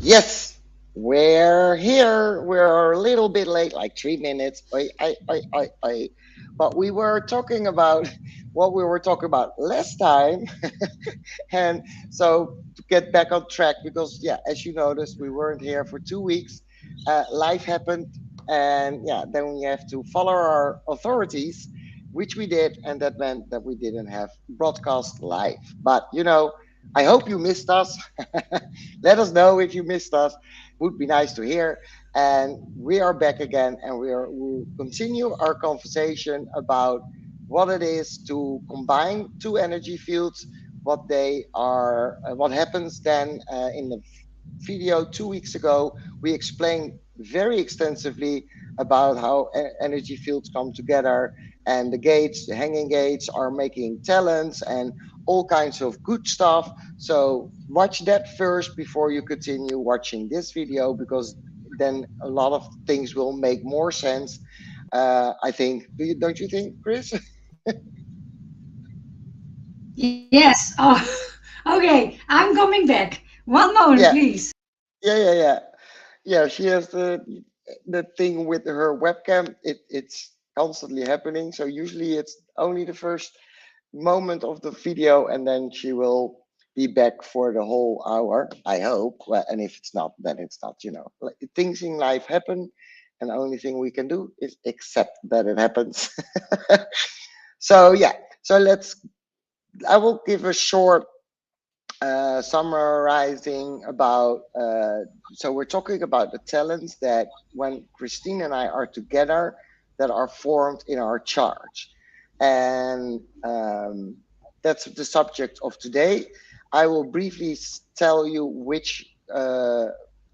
Yes, we're here. We're a little bit late, like 3 minutes. But we were talking about what we were talking about last time. And so to get back on track, because, yeah, as you noticed, we weren't here for 2 weeks. Life happened. And yeah, then we have to follow our authorities, which we did. And that meant that we didn't have broadcast live. But, I hope you missed us. Let us know if you missed us. Would be nice to hear. And we are back again, and we'll continue our conversation about what it is to combine two energy fields, what they are, what happens then in the video 2 weeks ago. We explained very extensively about how energy fields come together, and the gates, the hanging gates, are making talents and all kinds of good stuff. So watch that first before you continue watching this video, because then a lot of things will make more sense. I think. Don't you think, Chris? Yes. Oh, okay. I'm coming back. One moment, Yeah, please. yeah. Yeah, she has the thing with her webcam. It's constantly happening. So usually it's only the first moment of the video, and then she will be back for the whole hour, I hope. Well, and if it's not, then it's not. Like, things in life happen, and the only thing we can do is accept that it happens. So yeah, so I will give a short summarizing about. So we're talking about the talents that when Christine and I are together, that are formed in our charge, and that's the subject of today. I will briefly tell you which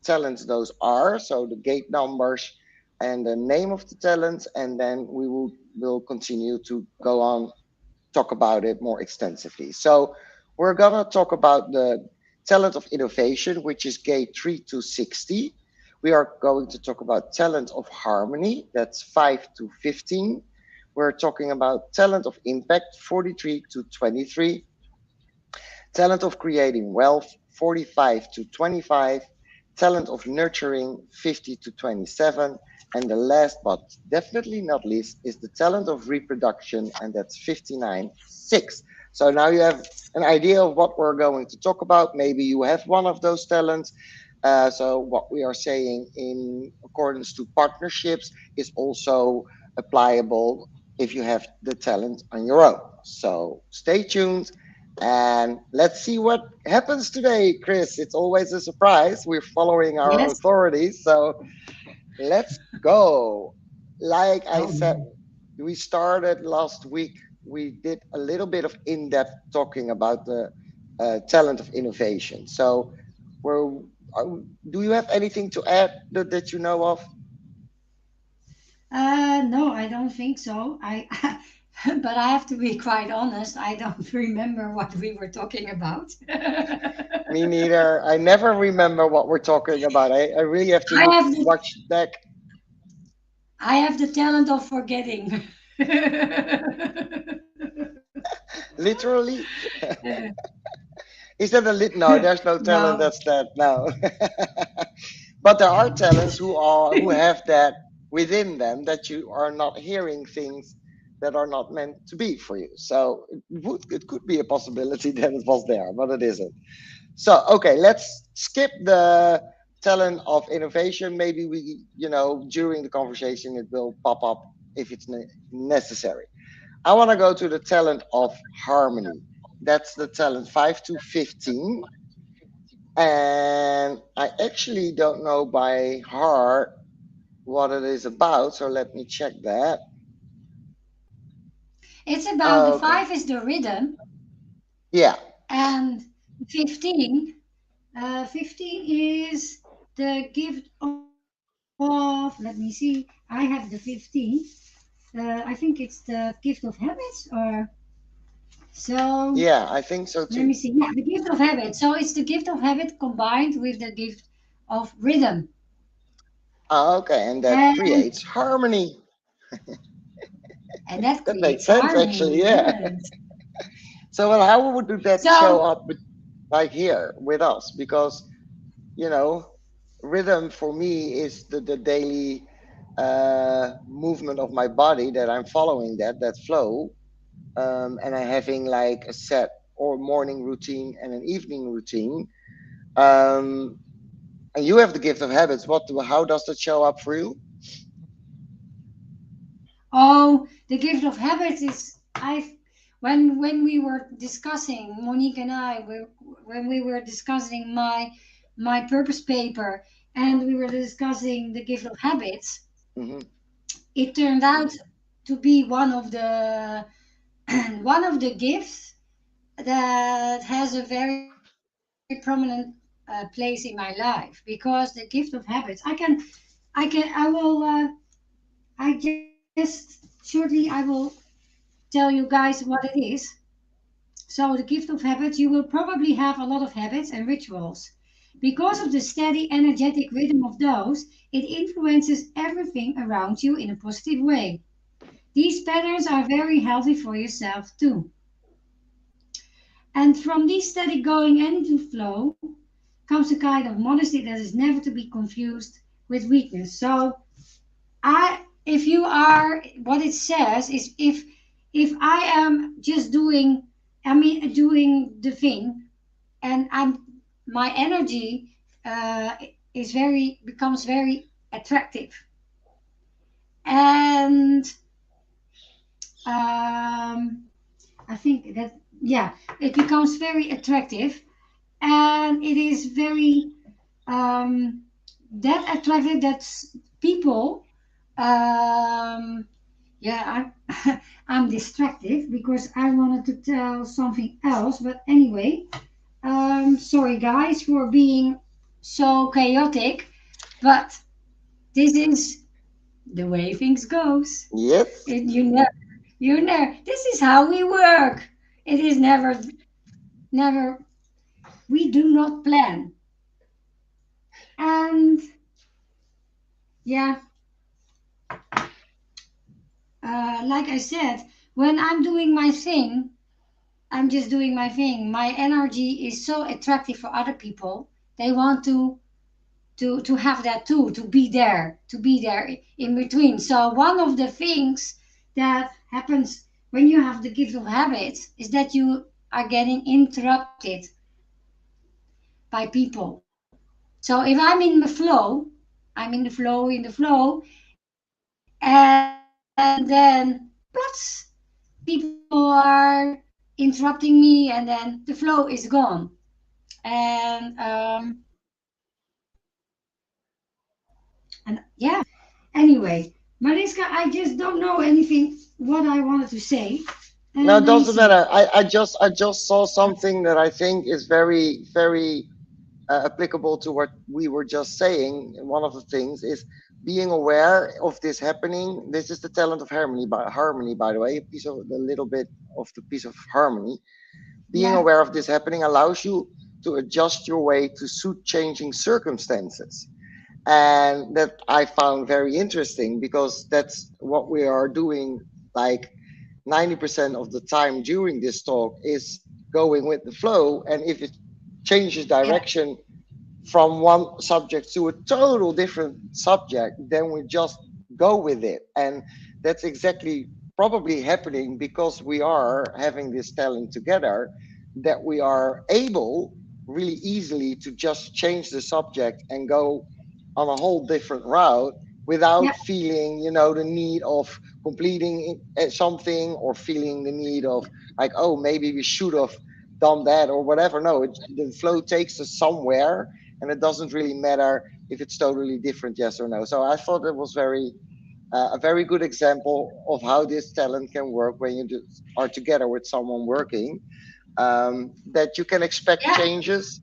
talents those are, so the gate numbers and the name of the talents, and then will continue to go on talk about it more extensively. So we're gonna talk about the talent of innovation, which is gate 3 to 60. We are going to talk about talent of harmony, that's 5 to 15. We're talking about talent of impact, 43 to 23. Talent of creating wealth, 45 to 25. Talent of nurturing, 50 to 27. And the last but definitely not least is the talent of reproduction, and that's 59 6. So now you have an idea of what we're going to talk about. Maybe you have one of those talents. So what we are saying in accordance to partnerships is also applicable if you have the talent on your own. So stay tuned and let's see what happens today, Chris. It's always a surprise. We're following our Yes. authorities. So let's go. Like I Oh, said, we started last week. We did a little bit of in depth talking about the talent of innovation. So, we're, uh, do you have anything to add that you know of? no, I don't think so. But I have to be quite honest. I don't remember what we were talking about. Me neither. I never remember what we're talking about. I really have to I have the watch back. I have the talent of forgetting. Literally. Is that a lit? No, there's no talent. No. That's that. No. But there are talents who have that within them, that you are not hearing things that are not meant to be for you. So it could be a possibility that it was there, but it isn't. So okay, let's skip the talent of innovation. Maybe during the conversation it will pop up if it's necessary. I want to go to the talent of harmony. That's the talent 5 to 15. And I actually don't know by heart what it is about, so let me check that. It's about the Okay. five is the rhythm Yeah. and 15 15 is the gift of, let me see, I have the 15. I think it's the gift of habits, or so. Yeah, I think so Let me too. see. Yeah, the gift of habit. So it's the gift of habit combined with the gift of rhythm. Okay, and that And creates harmony. and that That makes creates sense, actually. harmony. Yeah. Yes. So, how would that show So up, like here with us? Because, you know. rhythm for me is the daily movement of my body, that I'm following that flow, and I'm having like a set or morning routine and an evening routine. Um, and you have the gift of habits. How does that show up for you? Oh, the gift of habits is I when we were discussing, Monique and I when we were discussing my purpose paper, and we were discussing the gift of habits, Hmm. it turned out to be one of the one of the gifts that has a very prominent place in my life, because the gift of habits, I just shortly I will tell you guys what it is. So the gift of habits, you will probably have a lot of habits and rituals. Because of the steady energetic rhythm of those, it influences everything around you in a positive way. These patterns are very healthy for yourself too. And from this steady going and into flow comes a kind of modesty that is never to be confused with weakness. So if you are, what it says is, if I am just doing, doing the thing, and my energy is very becomes very attractive, and um, I think that, yeah, it becomes very attractive, and it is very um, that attractive that people, um, yeah, I'm distracted because I wanted to tell something else, but anyway, sorry guys for being so chaotic, but this is the way things goes. Yes. You know, this is how we work. It is never, we do not plan. And yeah, like I said, when I'm doing my thing, I'm just doing my thing. My energy is so attractive for other people. They want to have that too, to be there in between. So one of the things that happens when you have the gift of habits is that you are getting interrupted by people. So if I'm in the flow, I'm in the flow, and then plots, people are interrupting me, and then the flow is gone. And yeah. Anyway, Mariska, I just don't know anything what I wanted to say. No, it Let me doesn't see. matter. I just saw something that I think is very applicable to what we were just saying. And one of the things is being aware of this happening. This is the talent of harmony, by the way, a little bit of the piece of harmony. Being Yeah, aware of this happening allows you to adjust your way to suit changing circumstances. And that I found very interesting, because that's what we are doing, like 90% of the time during this talk, is going with the flow. And if it changes yeah, direction from one subject to a total different subject, then we just go with it. And that's exactly probably happening because we are having this talent together, that we are able really easily to just change the subject and go on a whole different route yeah, without feeling, the need of completing something, or feeling the need of, like, oh, maybe we should have done that or whatever. No, the flow takes us somewhere, and it doesn't really matter if it's totally different, yes or no. So I thought it was a very good example of how this talent can work when you are together with someone working. That you can expect yeah, changes,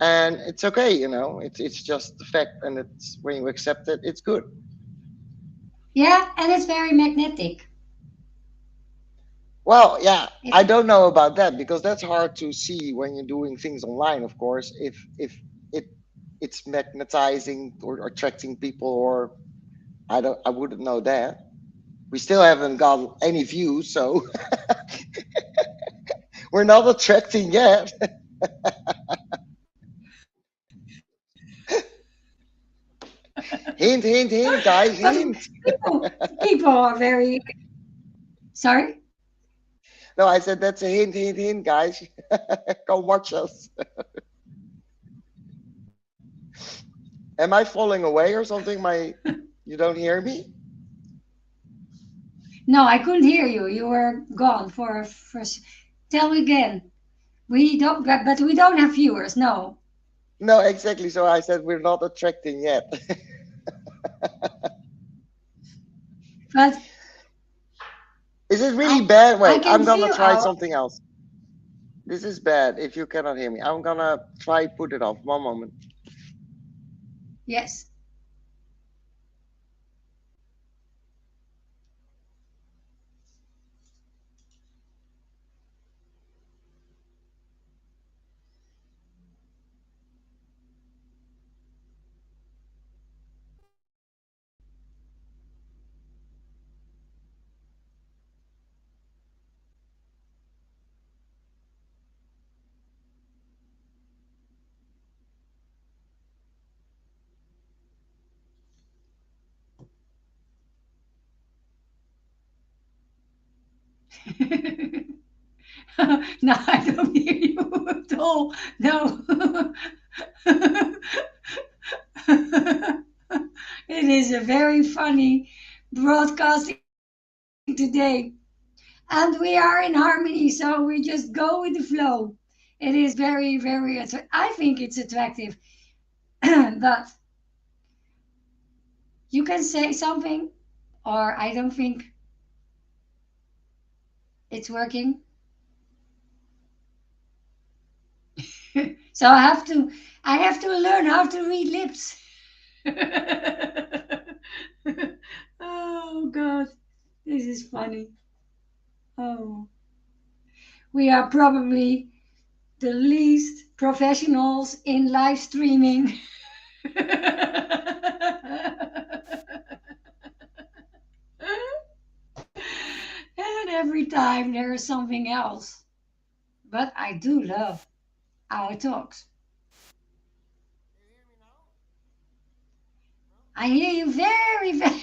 and it's okay. It's just the fact, and it's when you accept it, it's good. yeah, and it's very magnetic. Well, yeah, I It's don't know about that, because that's hard to see when you're doing things online. Of course, if it it's magnetizing or attracting people, or I wouldn't know that. We still haven't got any views, so we're not attracting yet. Hint, hint, hint, guys, But hint. people are very... Sorry? No, I said that's a hint, hint, hint, guys. Come watch us. Am I falling away or something? You don't hear me? No, I couldn't hear you. You were gone for... Tell again. We don't, but we don't have viewers. No. No, exactly. So I said we're not attracting yet. But Is it really bad? I Wait, can I'm gonna feel try our... something else. This is bad if you cannot hear me. I'm gonna try put it off. One moment. Yes. No, I don't hear you at all. No. It is a very funny broadcasting today. And we are in harmony, so we just go with the flow. It is very, very, I think it's attractive. But you can say something, or I don't think it's working. So I have to learn how to read lips. Oh God, this is funny. Oh, we are probably the least professionals in live streaming. And every time there is something else. But I do love our talks. I hear you very, very.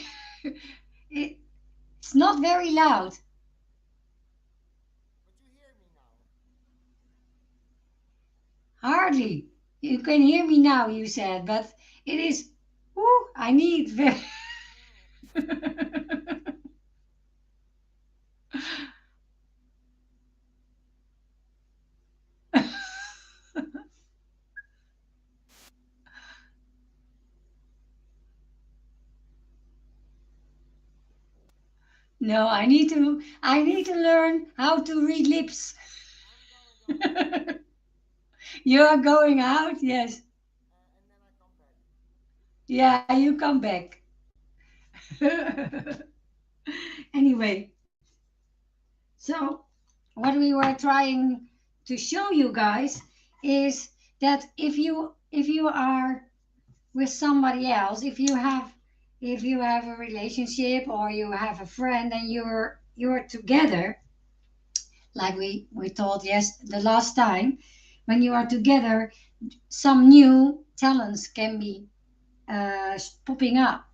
It's not very loud. Hardly. You can hear me now, you said, but it is. Ooh, I need very. No, I need to learn how to read lips. You are going out? Yes. Yeah, you come back. Anyway, so what we were trying to show you guys is that if you are with somebody else, if you have a relationship or you have a friend and you're together, like we told the last time, when you are together, some new talents can be popping up.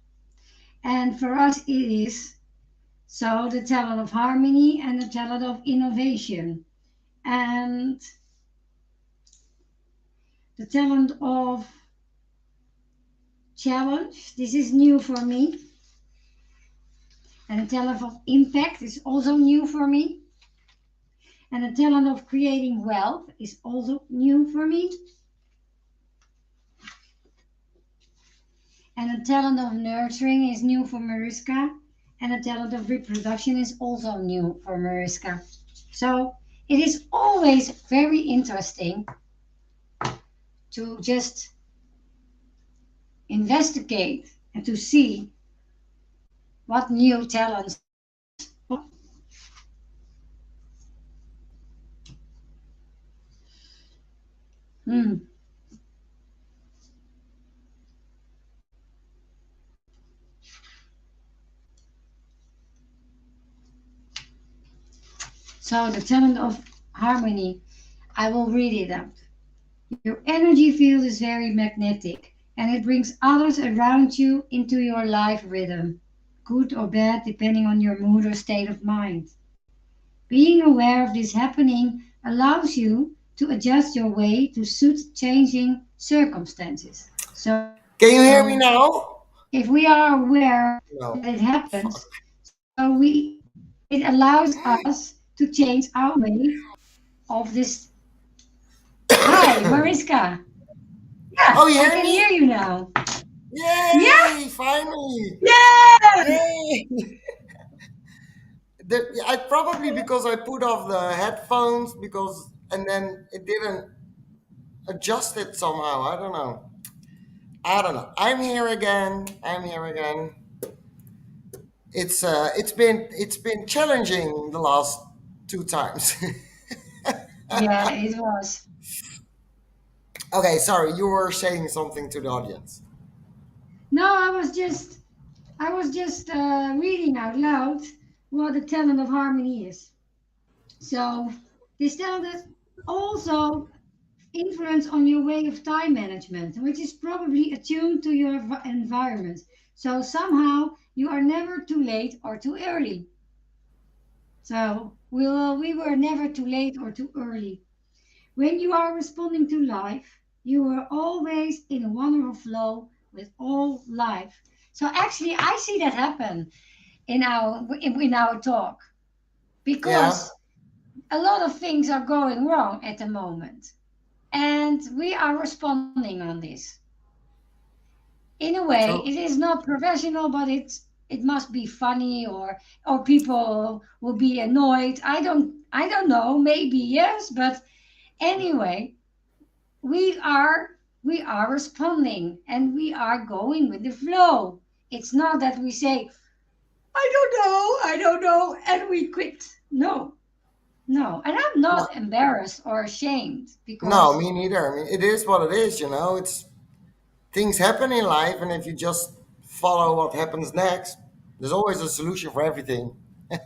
And for us, it is so the talent of harmony and the talent of innovation. And the talent of challenge, this is new for me. And the talent of impact is also new for me. And the talent of creating wealth is also new for me. And the talent of nurturing is new for Mariska. And the talent of reproduction is also new for Mariska. So it is always very interesting to just investigate and to see what new talents. Hmm. So the talent of harmony, I will read it out. Your energy field is very magnetic. and it brings others around you into your life rhythm, good or bad, depending on your mood or state of mind. Being aware of this happening allows you to adjust your way to suit changing circumstances. So, Can you hear me if now? we are aware that it No. happens, Fuck. it allows us to change our way of this. Hi, Mariska. Oh, Yeah, you I hear can hear me? you now. Yeah, Yay! Finally! yeah. Yay! I probably because I put off the headphones because and then it didn't adjust it somehow. I don't know. I don't know. I'm here again. I'm here again. It's been challenging the last two times. Yeah, it was. Okay, sorry, you were saying something to the audience. No, I was just reading out loud what the talent of harmony is. So this talent also influence on your way of time management, which is probably attuned to your environment. So somehow you are never too late or too early. So we were never too late or too early. When you are responding to life, you are always in a wonderful flow with all life. So actually, I see that happen in our talk Yeah. because a lot of things are going wrong at the moment, and we are responding on this. In a way, it So is not professional, but it must be funny, or people will be annoyed. I don't know. Maybe yes, but anyway, we are responding and we are going with the flow. It's not that we say I don't know, and we quit. No, no, and I'm no, not embarrassed or ashamed no, because me neither. I mean, it is what it is. It's things happen in life, and if you just follow what happens next, there's always a solution for everything. and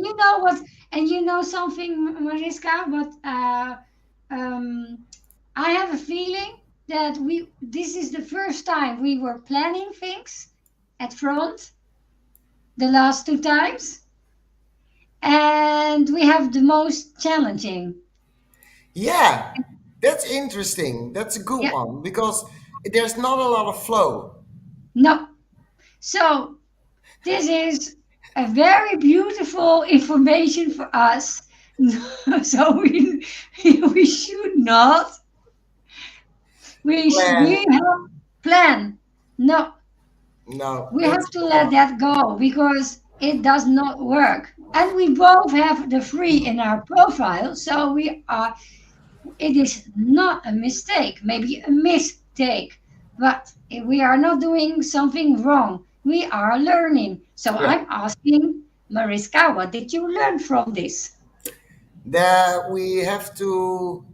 you know what, and you know something, Mariska, but um, I have a feeling that we this is the first time we were planning things at front the last two times, and we have the most challenging. Yeah, that's interesting. That's a good Yeah, one because there's not a lot of flow. no. So this is a very beautiful information for us. So we should not Plan. we have plan. No, No, we that's have to let that go because it does not work. And we both have the free in our profile, so we are. It is not a mistake, maybe a mistake, but we are not doing something wrong. We are learning. So yeah. I'm asking Mariska, what did you learn from this? That we have to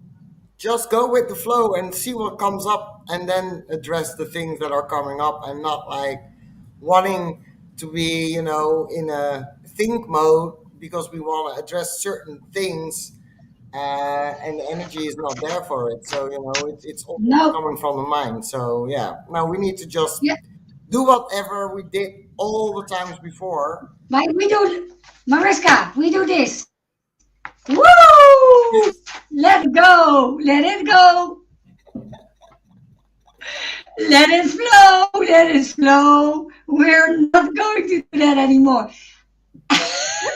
just go with the flow and see what comes up and then address the things that are coming up and not like wanting to be in a think mode because we want to address certain things and the energy is not there for it, so it's always No, coming from the mind. So yeah, now we need to just yeah, do whatever we did all the times before. but we do, Mariska, we do this. Woo! Let it go, let it go, let it flow. We're not going to do that anymore.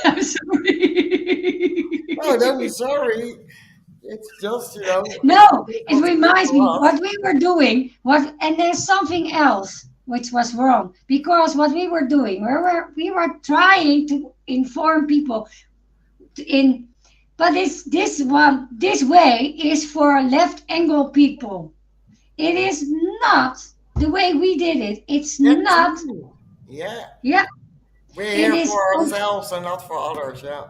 I'm Oh, don't be sorry. sorry. It's just No, it what's good reminds me for us. what we were doing. What and there's something else which was wrong because what we were doing, we were trying to inform people in, but this way is for left angle people. It is not the way we did it. It's That not. too. Yeah, Yeah, we're it here is. for ourselves and not for others. Yeah.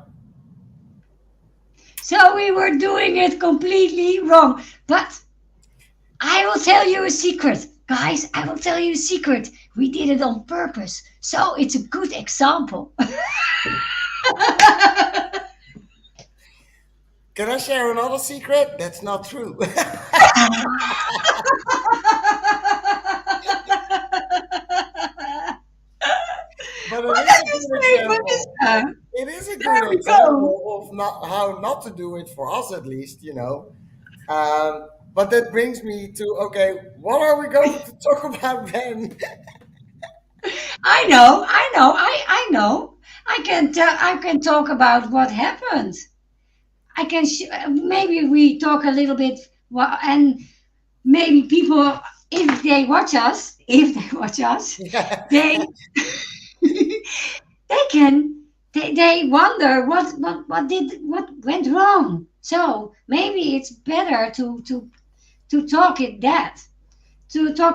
So we were doing it completely wrong. But I will tell you a secret. Guys, I will tell you a secret. We did it on purpose. So it's a good example. Can I share another secret? That's not true. is a good example. Mariska. It is a good There we go. example of not how not to do it for us, at least, you know. But that brings me to, okay, what are we going to talk about then? I know. I can talk about what happened. Maybe we talk a little bit, and maybe people, if they watch us, Yeah. they they can they wonder what went wrong. So maybe it's better to talk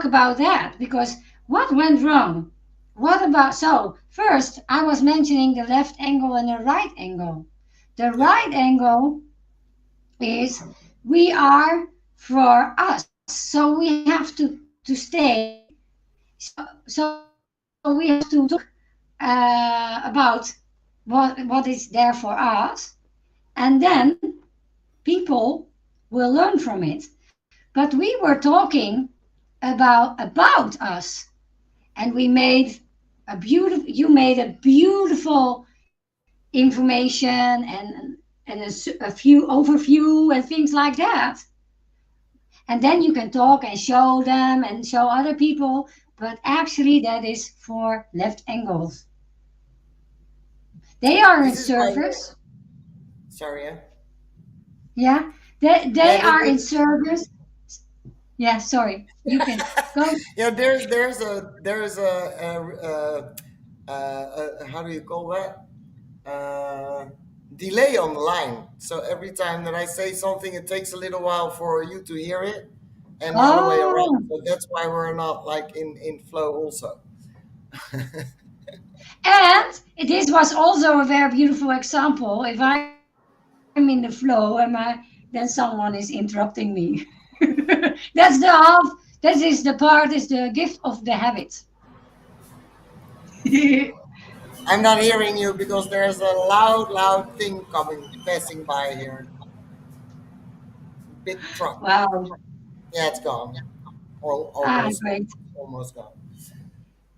about that, because what went wrong? What about, so first I was mentioning the left angle and the right angle. The Yeah. right angle is we are for us, so we have to stay. So we have to talk about what is there for us, and then people will learn from it. But we were talking about us, and we made a beautiful you made a beautiful information, and a few overview and things like that. And then you can talk and show them and show other people, but actually that is for left angles. They are in This is why, service. sorry, yeah. Yeah, Yeah, they are in service. Yeah, sorry, you can go. yeah, there's a how do you call that? Uh, Delay on the line. So every time that I say something, it takes a little while for you to hear it, and the other way around. Oh, So that's why we're not like in flow also. and this was also a very beautiful example. If I'm in the flow, then someone is interrupting me. That's the half. That is the part. Is the gift of the habit. I'm not hearing you because there's a loud thing coming, passing by here. Big truck. Wow. Yeah, it's gone. Almost, Great. almost gone.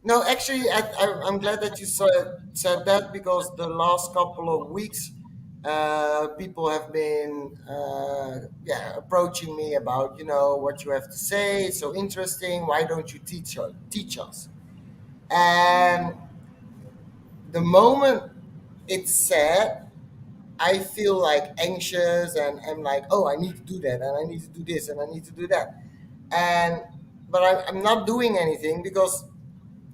No, actually, I'm glad that you said that because the last couple of weeks, people have been, yeah, approaching me about, what you have to say. It's so interesting. Why don't you teach us? And the moment it's said, I feel like anxious and I'm like, oh, I need to do that and I need to do this and I need to do that. And but I'm not doing anything because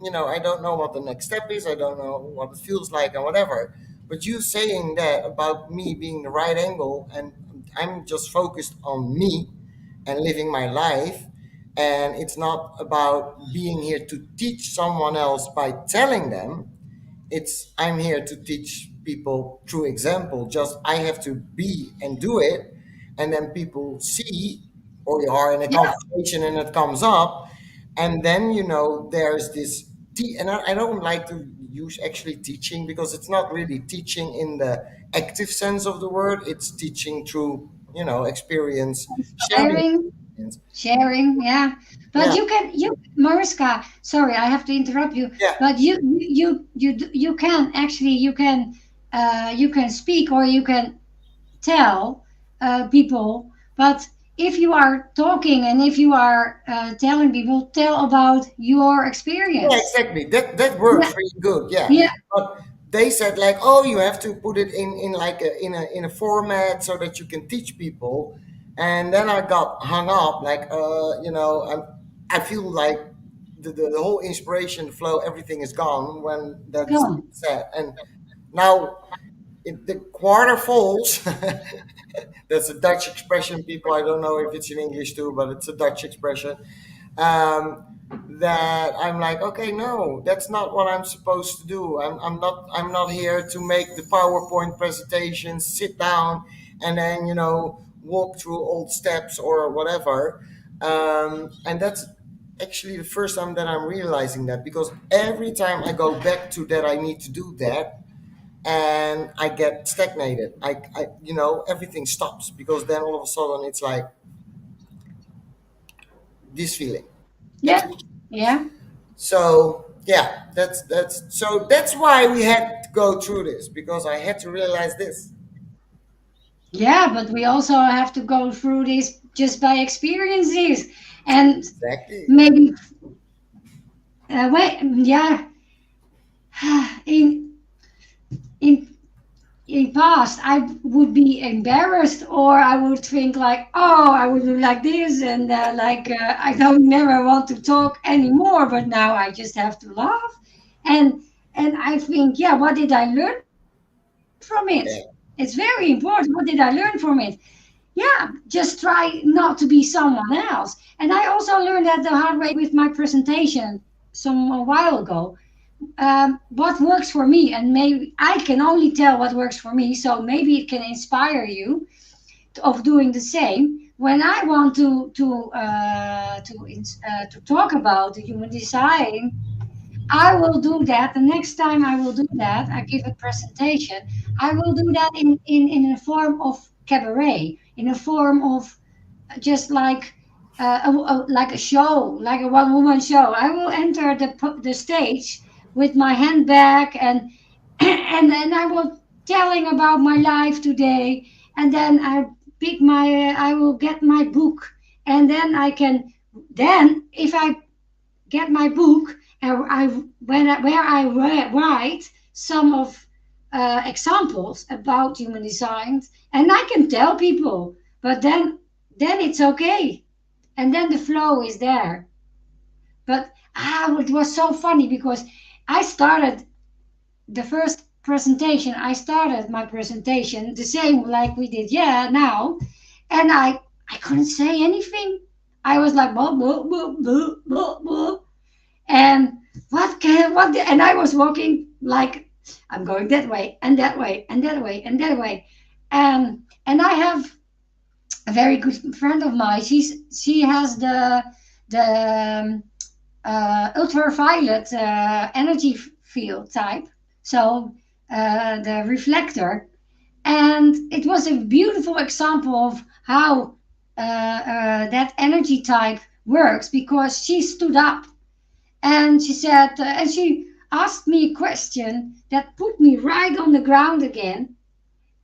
I don't know what the next step is. I don't know what it feels like and whatever. But you saying that about me being the right angle and I'm just focused on me and living my life. And it's not about being here to teach someone else by telling them. It's I'm here to teach people through example. Just I have to be and do it, and then people see, or you are in a Yeah. conversation and it comes up, and then there's this. And I don't like to use actually teaching because it's not really teaching in the active sense of the word. It's teaching through experience, sharing Sharing. experience. Sharing. Yeah. But Yeah, Mariska. Sorry, I have to interrupt you. yeah, But you can actually you can speak, or you can tell people. But if you are talking and if you are telling people, tell about your yeah, experience. exactly. That works Yeah. really good. Yeah, Yeah. but they said like, oh, you have to put it in like in a format so that you can teach people. And then I got hung up. Like, I feel like the whole inspiration flow, everything is gone when Go that's on. said. And now the quarter falls. That's a Dutch expression, people. I don't know if it's in English too, but it's a Dutch expression. Um, that I'm like, okay, no, that's not what I'm supposed to do. I'm not here to make the PowerPoint presentation, sit down, and then walk through old steps or whatever. And that's actually the first time that I'm realizing that because every time I go back to that, I need to do that and I get stagnated. Everything stops because then all of a sudden it's like this feeling. Yeah. Yeah. So Yeah, that's why we had to go through this, because I had to realize this. Yeah, but we also have to go through this just by experiences, and Exactly. maybe wait, yeah, in in in past I would be embarrassed, or I would think like, oh, I would do like this, and I don't never want to talk anymore, but now I just have to laugh. And I think, yeah, what did I learn from it? It's very Yeah. important. What did I learn from it? Yeah, just try not to be someone else. And I also learned that the hard way with my presentation some a while ago. What works for me, and maybe I can only tell what works for me, so maybe it can inspire you of doing the same. When I want to talk about the human design, I will do that. The next time I will do that, I give a presentation. I will do that in a form of cabaret, in a form of just like a show, like a one woman show. I will enter the stage with my handbag, and then I will telling about my life today, and then I will get my book, and then I can, then if I get my book, and where I write some of examples about human design, and I can tell people, but then it's okay, and then the flow is there. But it was so funny because I started the first presentation. I started my presentation the same like we did, yeah, now, and I couldn't say anything. I was like blah, blah, blah, blah, blah, blah. And and I was walking like I'm going that way and that way and that way and that way. And I have a very good friend of mine. She has the ultraviolet energy field type, so the reflector. And it was a beautiful example of how that energy type works, because she stood up and she said, and she asked me a question that put me right on the ground again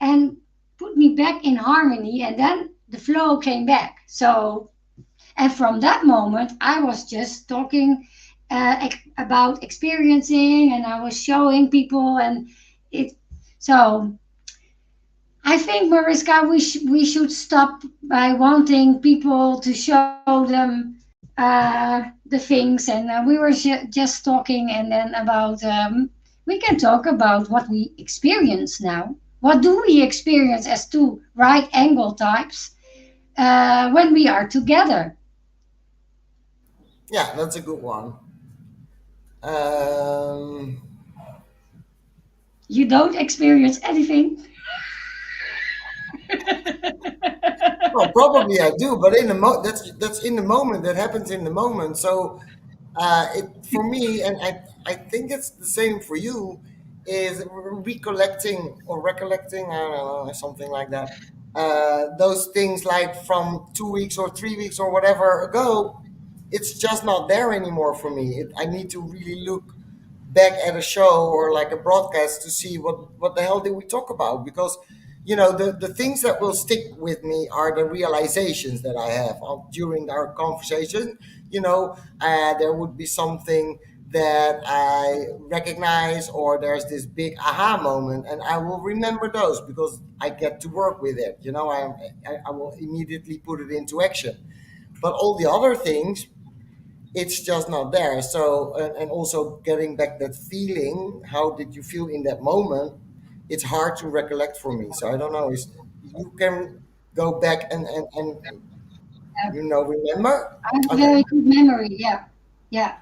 and put me back in harmony, and then the flow came back. So, and from that moment, I was just talking about experiencing, and I was showing people, and it. So I think, Mariska, we should stop by wanting people to show them the things, and we were just talking, and then about we can talk about what we experience now. What do we experience as two right angle types when we are together? Yeah, that's a good one. Um, You don't experience anything. well, probably I do, but in the that's in the moment. That happens in the moment. So, it for me, and I think it's the same for you, is recollecting or recollecting. I don't know, something like that. Those things like from 2 weeks or 3 weeks or whatever ago, it's just not there anymore for me. I need to really look back at a show or like a broadcast to see what the hell did we talk about, because the things that will stick with me are the realizations that I have during our conversation. There would be something that I recognize, or there's this big aha moment, and I will remember those because I get to work with it. I will immediately put it into action. But all the other things, it's just not there. So, and also getting back that feeling, how did you feel in that moment? It's hard to recollect for me. So I don't know. You can go back and remember? I have a Okay. very good memory. Yeah, yeah.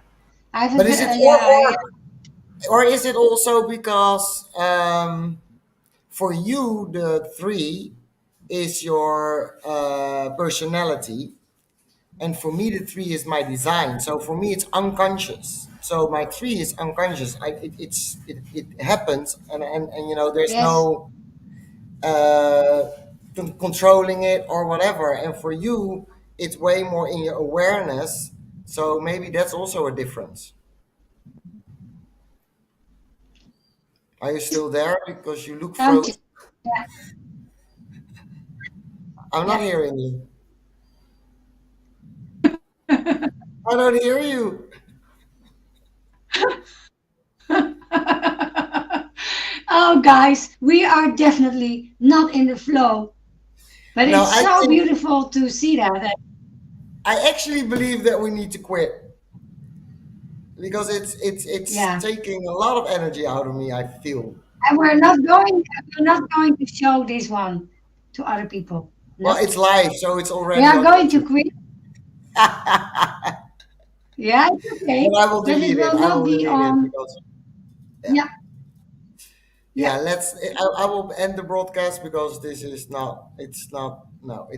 I have But is it yeah. or is it also because for you the three is your personality, and for me the three is my design. So for me it's unconscious, so my three is unconscious. It happens, and there's Yes. no controlling it or whatever, and for you it's way more in your awareness. So maybe that's also a difference. Are you still there? Because you look Um, frozen. yeah, I'm not yeah. hearing you. I don't hear you. Oh, guys, we are definitely not in the flow, but No, it's I so think beautiful to see that. I actually believe that we need to quit because it's Yeah, taking a lot of energy out of me. I feel. and we're not going to show this one to other people. Well, No, it's live, so it's we already are on going to YouTube. quit. Yeah, it's But okay, I will but it delete it. will I not will be delete it on. because yeah, Yeah, yeah. yeah. I will end the broadcast because this is not. It's not. No,